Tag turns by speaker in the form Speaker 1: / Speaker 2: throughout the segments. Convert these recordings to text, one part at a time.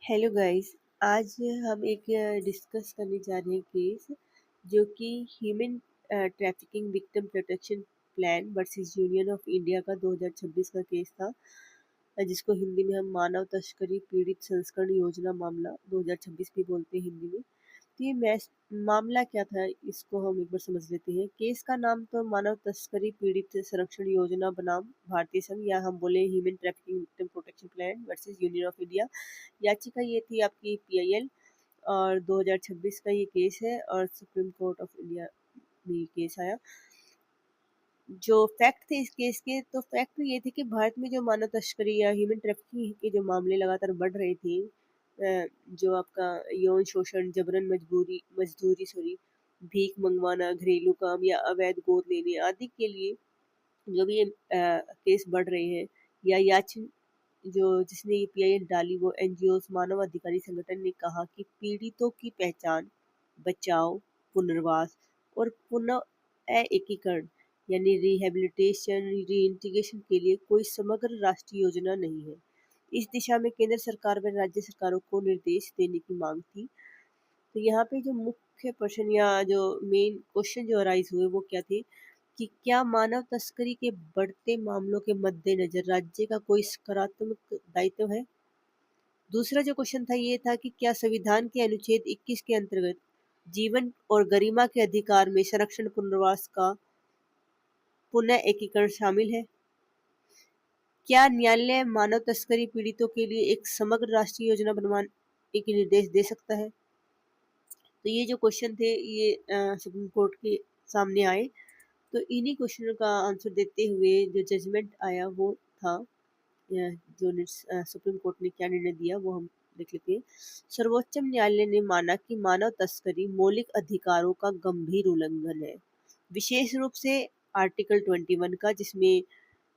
Speaker 1: Hello guys. आज हम एक डिस्कस करने जा रहे हैं केस जो कि human trafficking victim protection plan versus union of India का 2026 का केस था, जिसको हिंदी में हम मानव तस्करी पीड़ित संस्करण योजना मामला 2026 भी बोलते हैं हिंदी में। तो ये मामला क्या था, इसको हम एक बार समझ लेते हैं। केस का नाम तो मानव तस्करी पीड़ित संरक्षण योजना बनाम भारतीय संघ, या हम बोले human trafficking victim protection plan versus union of India. याचिका ये थी आपकी पीआईएल, और 2026 का ये केस है और सुप्रीम कोर्ट ऑफ इंडिया में ये केस आया। जो फैक्ट थे इस केस के, तो फैक्ट तो ये थे कि भारत में जो मानव तस्करी या ह्यूमन ट्रैफिकिंग के जो मामले लगातार बढ़ रहे थे, जो आपका यौन शोषण, जबरन मजदूरी भीख मंगवाना, घरेलू काम या अवैध गोद लेने आदि के लिए जो भी केस बढ़ रहे हैं, या याचिन जो जिसने ये पीआईएल डाली, वो एनजीओस मानव अधिकारी संगठन ने कहा कि पीड़ितों की पहचान, बचाव, पुनर्वास और पुनः एकीकरण यानी रिहेबिलिटेशन रीइंटीग्रेशन के लिए कोई समग्र राष्ट्रीय योजना नहीं है। इस दिशा में केंद्र सरकार व राज्य सरकारों को निर्देश देने की मांग थी। तो यहाँ पे जो मुख्य प्रश्न या जो मेन क्वेश्चन जो अराइज हुए वो क्या थे कि क्या मानव तस्करी के बढ़ते मामलों के मद्देनजर राज्य का कोई सकारात्मक दायित्व है। दूसरा जो क्वेश्चन था ये था कि क्या संविधान के अनुच्छेद 21 के अंतर्गत जीवन और गरिमा के अधिकार में संरक्षण पुनर्वास का पुनः एकीकरण शामिल है। क्या न्यायालय मानव तस्करी पीड़ितों के लिए एक समग्र राष्ट्रीय योजना बनवाने के निर्देश दे सकता है। तो ये जो क्वेश्चन थे ये सुप्रीम कोर्ट के सामने आए। तो इन्हीं क्वेश्चनों का आंसर देते हुए जो जजमेंट आया वो था, जो सुप्रीम कोर्ट ने क्या निर्णय दिया वो हम देख लेते हैं। सर्वोच्च न्यायालय ने माना कि मानव तस्करी मौलिक अधिकारों का गंभीर उल्लंघन है, विशेष रूप से आर्टिकल 21 का, जिसमें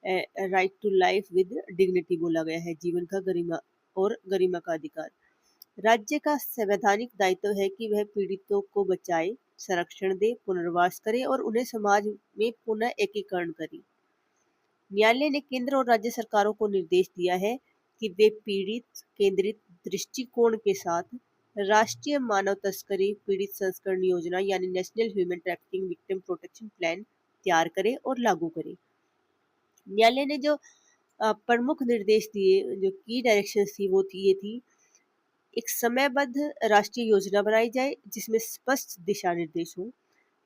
Speaker 1: right to life with dignity बोला गया है, जीवन का गरिमा का अधिकार। राज्य का संवैधानिक दायित्व है कि वह पीड़ितों को बचाए, संरक्षण दे, पुनर्वास करे और उन्हें समाज में पुनः एकीकरण करे। न्यायालय ने केंद्र और राज्य सरकारों को निर्देश दिया है कि वे पीड़ित केंद्रित दृष्टिकोण के साथ राष्ट्रीय मानव तस्करी पीड़ित संस्करण योजना यानी national human trafficking victim protection plan तैयार करें और लागू करें। न्यायालय ने जो प्रमुख निर्देश दिए, जो की डायरेक्शंस थी, वो थी ये थी, एक समयबद्ध राष्ट्रीय योजना बनाई जाए जिसमें स्पष्ट दिशा निर्देश हो।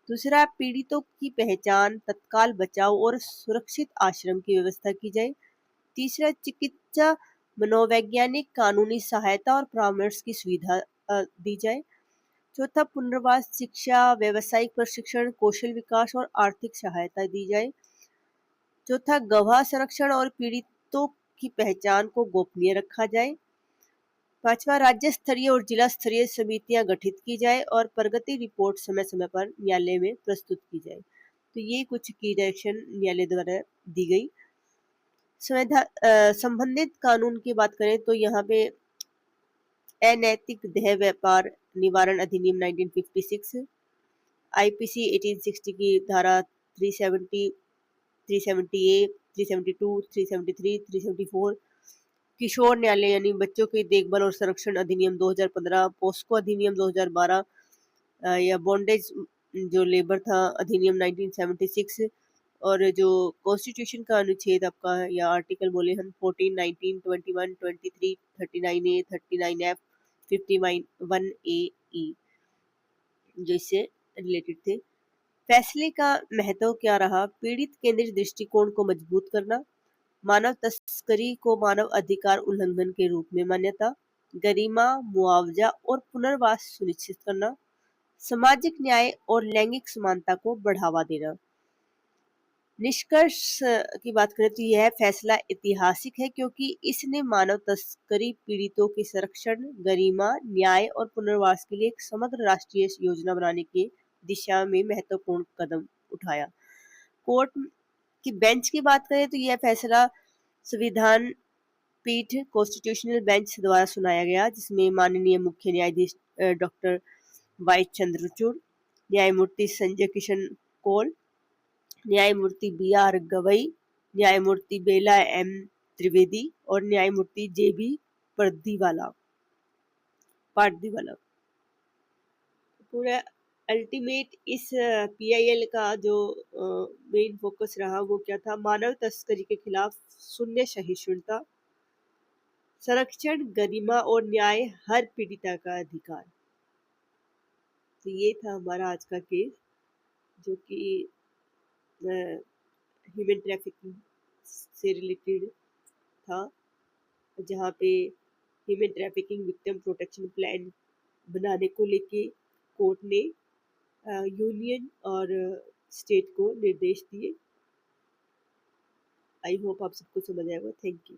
Speaker 1: दूसरा, पीड़ितों की पहचान, तत्काल बचाव और सुरक्षित आश्रम की व्यवस्था की जाए। तीसरा, चिकित्सा, मनोवैज्ञानिक, कानूनी सहायता और परामर्श की सुविधा दी जाए। चौथा, पुनर्वास, शिक्षा, व्यावसायिक प्रशिक्षण, कौशल विकास और आर्थिक सहायता दी जाए। चौथा, गवाह संरक्षण और पीड़ितों की पहचान को गोपनीय रखा जाए। पांचवा, राज्य स्तरीय और जिला स्तरीय समितियां गठित की जाए और प्रगति रिपोर्ट समय समय पर न्यायालय में प्रस्तुत की जाए। तो ये कुछ की डायरेक्शन न्यायालय द्वारा दी गई। संबंधित कानून की बात करें तो यहाँ पे अनैतिक देह व्यापार निवारण अधिनियम 1956, आईपीसी 1860 की धारा 370, 370A, 372, 373, 374, किशोर न्यायालय यानी बच्चों की देखभाल और संरक्षण अधिनियम 2015, पोस्को अधिनियम 2012, या बॉन्डेज जो लेबर था अधिनियम 1976, और जो कॉन्स्टिट्यूशन का अनुच्छेद आपका या आर्टिकल बोले हम 14, 19, 21, 23, 39A, 39F, 51A जो इससे रिलेटेड थे। फैसले का महत्व क्या रहा? पीड़ित केंद्रित दृष्टिकोण को मजबूत करना, मानव तस्करी को मानव अधिकार उल्लंघन के रूप में मान्यता, गरिमा, मुआवजा और पुनर्वास सुनिश्चित करना, सामाजिक न्याय और लैंगिक समानता को बढ़ावा देना। निष्कर्ष की बात करें तो यह फैसला ऐतिहासिक है क्योंकि इसने मानव तस्करी पीड़ितों के संरक्षण, गरिमा, न्याय और पुनर्वास के लिए एक समग्र राष्ट्रीय योजना बनाने की दिशा में महत्वपूर्ण कदम उठाया। कोर्ट की बेंच की बात करें तो यह फैसला संविधान पीठ कॉन्स्टिट्यूशनल बेंच द्वारा सुनाया गया, जिसमें माननीय मुख्य न्यायाधीश डॉक्टर वाई चंद्रचूड़, न्यायमूर्ति संजय किशन कौल, न्यायमूर्ति बी आर गवई, न्यायमूर्ति बेला एम त्रिवेदी और न्यायमूर्ति J B Pardiwala part develop. पूरा अल्टीमेट इस पीआईएल का जो मेन फोकस रहा वो क्या था, मानव तस्करी के खिलाफ शून्य सहिष्णुता, संरक्षण, गरिमा और न्याय, हर पीड़िता का अधिकार। तो ये था हमारा आज का केस, जो कि ह्यूमन ट्रैफिकिंग से रिलेटेड था, जहाँ पे human trafficking victim protection plan बनाने को लेके कोर्ट ने यूनियन और स्टेट को निर्देश दिए। आई होप आप सबको समझ आएगा। Thank you.